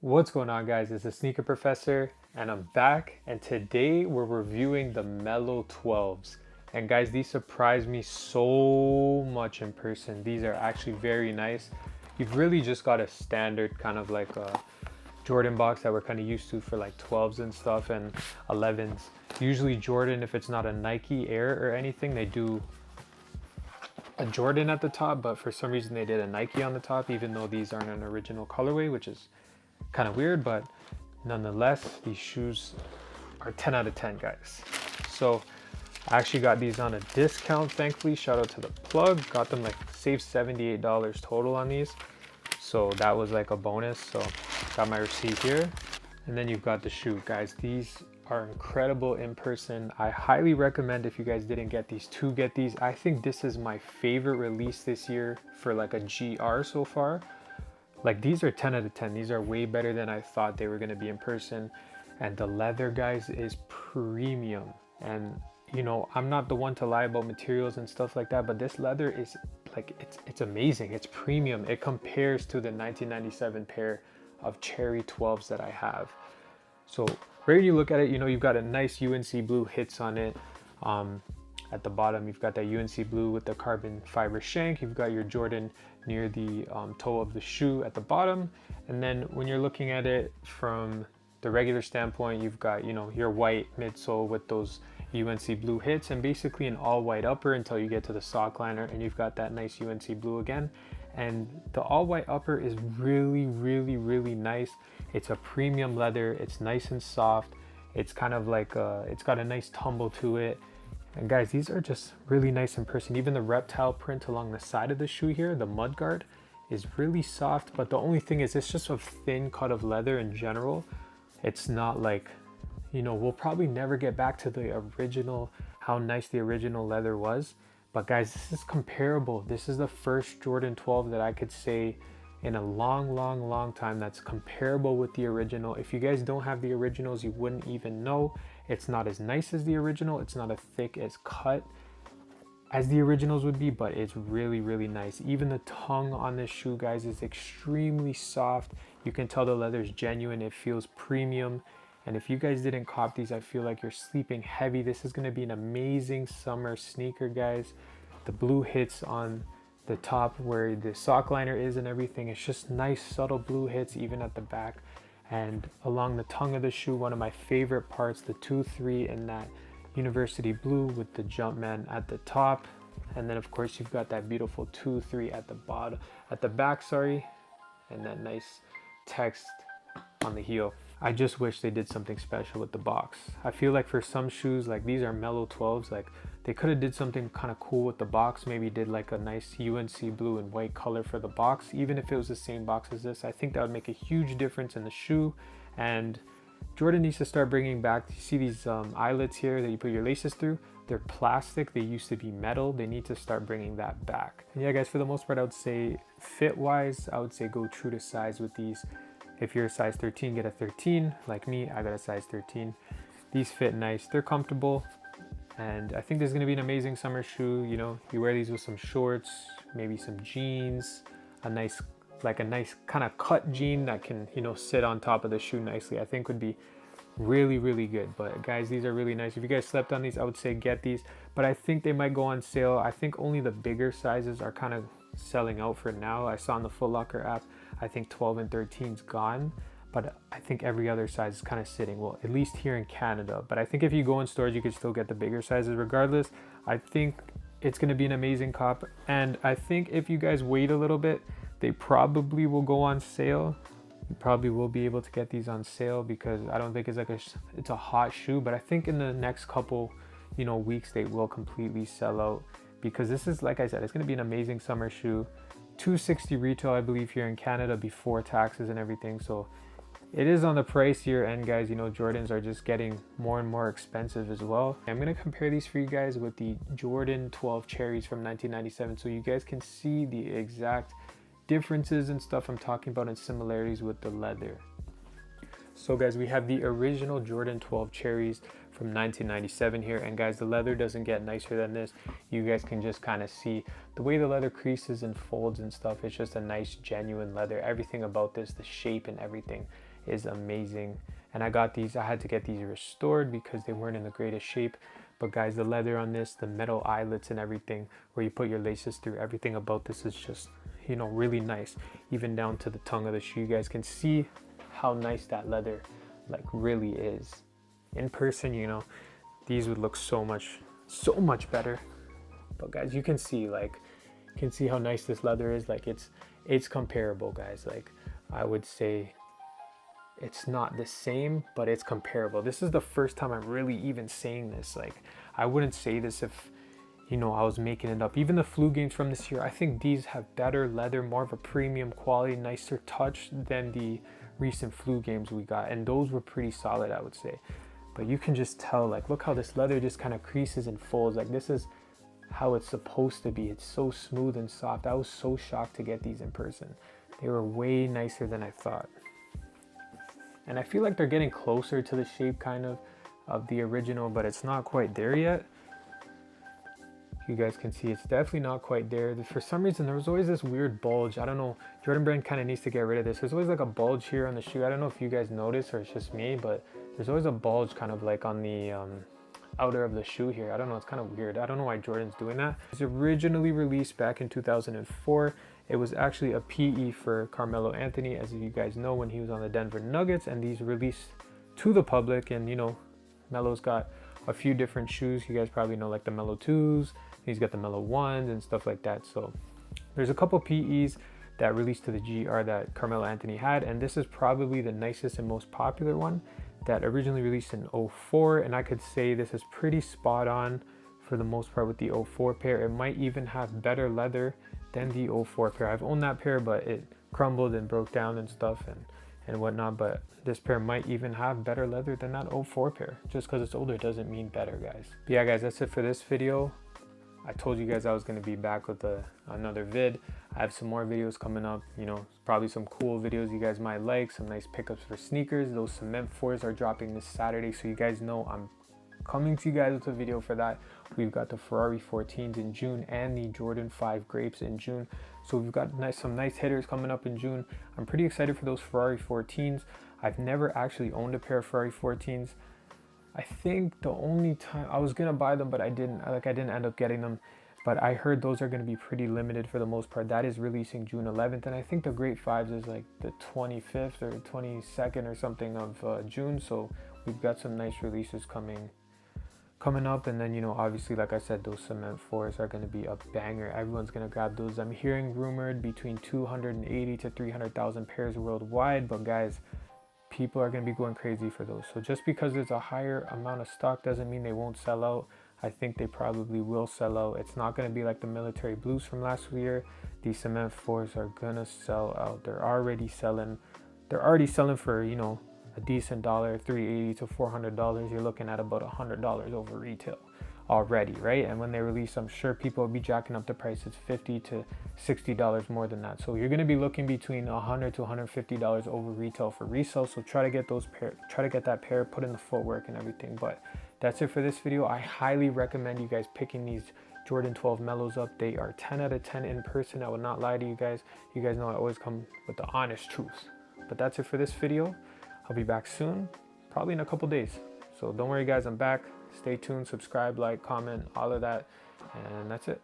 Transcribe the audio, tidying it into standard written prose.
What's going on, guys? It's the Sneaker Professor and I'm back, and today we're reviewing the Mellow 12s. And guys, these surprised me so much in person. These are actually very nice. You've really just got a standard kind of like a Jordan box that we're kind of used to for like 12s and stuff and 11s. Usually Jordan, if it's not a Nike Air or anything, they do a Jordan at the top, but for some reason they did a Nike on the top, even though these aren't an original colorway, which is kind of weird, but nonetheless, these shoes are 10 out of 10, guys. So I actually got these on a discount, thankfully. Shout out to the plug. Got them like saved $78 total on these. So that was like a bonus. So got my receipt here. And then you've got the shoe, guys. These are incredible in person. I highly recommend, if you guys didn't get these, to get these. I think this is my favorite release this year for like a GR so far. Like, these are 10 out of 10. These are way better than I thought they were going to be in person. And the leather, guys, is premium. And you know, I'm not the one to lie about materials and stuff like that, but this leather is like, it's amazing. It's premium. It compares to the 1997 pair of Cherry 12s that I have. So right when you look at it, you know, you've got a nice UNC blue hits on it. At the bottom, you've got that UNC blue with the carbon fiber shank. You've got your Jordan near the toe of the shoe at the bottom. And then when you're looking at it from the regular standpoint, you've got, you know, your white midsole with those UNC blue hits and basically an all white upper until you get to the sock liner, and you've got that nice UNC blue again. And the all white upper is really, really, really nice. It's a premium leather. It's nice and soft. It's kind of like, it's got a nice tumble to it. And guys, these are just really nice in person. Even the reptile print along the side of the shoe here, the mud guard, is really soft. But the only thing is, it's just a thin cut of leather in general. It's not like, you know, we'll probably never get back to the original, how nice the original leather was. But guys, this is comparable. This is the first Jordan 12 that I could say in a long time that's comparable with the original. If you guys don't have the originals, you wouldn't even know. It's not as nice as the original. It's not as thick as cut as the originals would be, but it's really, really nice. Even the tongue on this shoe, guys, is extremely soft. You can tell the leather is genuine. It feels premium. And if you guys didn't cop these, I feel like you're sleeping heavy. This is going to be an amazing summer sneaker, guys. The blue hits on the top where the sock liner is and everything. It's just nice, subtle blue hits even at the back. And along the tongue of the shoe, one of my favorite parts, the 2-3 in that university blue with the Jumpman at the top. And then of course you've got that beautiful 2-3 at the bottom, at the back, sorry. And that nice text on the heel. I just wish they did something special with the box. I feel like for some shoes, like these are Mellow 12s, like they could have did something kind of cool with the box. Maybe did like a nice UNC blue and white color for the box. Even if it was the same box as this, I think that would make a huge difference in the shoe. And Jordan needs to start bringing back, you see these eyelets here that you put your laces through? They're plastic, they used to be metal. They need to start bringing that back. And yeah, guys, for the most part, I would say fit wise, I would say go true to size with these. If you're a size 13, get a 13. Like me, I got a size 13. These fit nice, they're comfortable. And I think this is gonna be an amazing summer shoe. You know, you wear these with some shorts, maybe some jeans, a nice kind of cut jean that can, you know, sit on top of the shoe nicely. I think would be really, really good. But guys, these are really nice. If you guys slept on these, I would say get these. But I think they might go on sale. I think only the bigger sizes are kind of selling out for now. I saw on the Foot Locker app, I think 12 and 13's gone, but I think every other size is kind of sitting, well, at least here in Canada. But I think if you go in stores, you could still get the bigger sizes regardless. I think it's going to be an amazing cop. And I think if you guys wait a little bit, they probably will go on sale. You probably will be able to get these on sale because I don't think it's like it's a hot shoe, but I think in the next couple, you know, weeks, they will completely sell out because this is, like I said, it's going to be an amazing summer shoe. $260 retail, I believe, here in Canada before taxes and everything. So it is on the pricier end, guys. You know, Jordans are just getting more and more expensive as well. I'm going to compare these for you guys with the Jordan 12 Cherries from 1997 so you guys can see the exact differences and stuff I'm talking about and similarities with the leather. So guys, we have the original Jordan 12 Cherries from 1997 here, and guys, the leather doesn't get nicer than this. You guys can just kind of see the way the leather creases and folds and stuff. It's just a nice genuine leather. Everything about this, the shape and everything, is amazing. And I got these, I had to get these restored because they weren't in the greatest shape. But guys, the leather on this, the metal eyelets and everything where you put your laces through, everything about this is just, you know, really nice. Even down to the tongue of the shoe, you guys can see how nice that leather like really is. In person, you know, these would look so much better. But guys, you can see how nice this leather is. Like it's comparable, guys. Like I would say it's not the same, but it's comparable. This is the first time I'm really even saying this. Like I wouldn't say this if, you know, I was making it up. Even the flu games from this year, I think these have better leather, more of a premium quality, nicer touch than the recent flu games we got, and those were pretty solid, I would say. But you can just tell, like, look how this leather just kind of creases and folds. Like this is how it's supposed to be. It's so smooth and soft. I was so shocked to get these in person. They were way nicer than I thought. And I feel like they're getting closer to the shape kind of the original, but it's not quite there yet. You guys can see it's definitely not quite there. For some reason, there was always this weird bulge. I don't know, Jordan Brand kind of needs to get rid of this. There's always like a bulge here on the shoe. I don't know if you guys notice or it's just me, but there's always a bulge kind of like on the outer of the shoe here. I don't know, it's kind of weird. I don't know why Jordan's doing that. It was originally released back in 2004. It was actually a PE for Carmelo Anthony, as you guys know, when he was on the Denver Nuggets, and these released to the public. And you know, Melo's got a few different shoes. You guys probably know, like the Mellow 2s, he's got the Mellow 1s and stuff like that. So there's a couple PEs that released to the GR that Carmelo Anthony had, and this is probably the nicest and most popular one that originally released in 04, and I could say this is pretty spot on for the most part with the 04 pair. It might even have better leather than the 04 pair. I've owned that pair, but it crumbled and broke down and stuff and whatnot, but this pair might even have better leather than that 04 pair. Just because it's older doesn't mean better, guys. But yeah, guys, that's it for this video. I told you guys I was going to be back with another vid. I have some more videos coming up, you know, probably some cool videos you guys might like, some nice pickups for sneakers. Those Cement 4s are dropping this Saturday, so you guys know I'm coming to you guys with a video for that. We've got the Ferrari 14s in June and the Jordan 5 Grapes in June. So we've got some nice hitters coming up in June. I'm pretty excited for those Ferrari 14s. I've never actually owned a pair of Ferrari 14s. I think the only time I was gonna buy them, but I didn't end up getting them. But I heard those are gonna be pretty limited for the most part. That is releasing June 11th, and I think the Great 5s is like the 25th or 22nd or something of June. So we've got some nice releases coming up, and then, you know, obviously, like I said, those Cement 4s are going to be a banger. Everyone's going to grab those. I'm hearing rumored between 280 to 300,000 pairs worldwide, but guys, people are going to be going crazy for those. So just because there's a higher amount of stock doesn't mean they won't sell out. I think they probably will sell out. It's not going to be like the military blues from last year. These Cement 4s are going to sell out. They're already selling for, you know, a decent dollar, $380 to $400. You're looking at about $100 over retail already, right? And when they release, I'm sure people will be jacking up the prices $50 to $60 more than that. So you're going to be looking between $100 to $150 over retail for resale. So try to get that pair, put in the footwork and everything. But that's it for this video. I highly recommend you guys picking these Jordan 12 Mellows up. They are 10 out of 10 in person. I would not lie to you guys. You guys know I always come with the honest truth. But that's it for this video. I'll be back soon, probably in a couple days. So don't worry, guys, I'm back. Stay tuned, subscribe, like, comment, all of that. And that's it.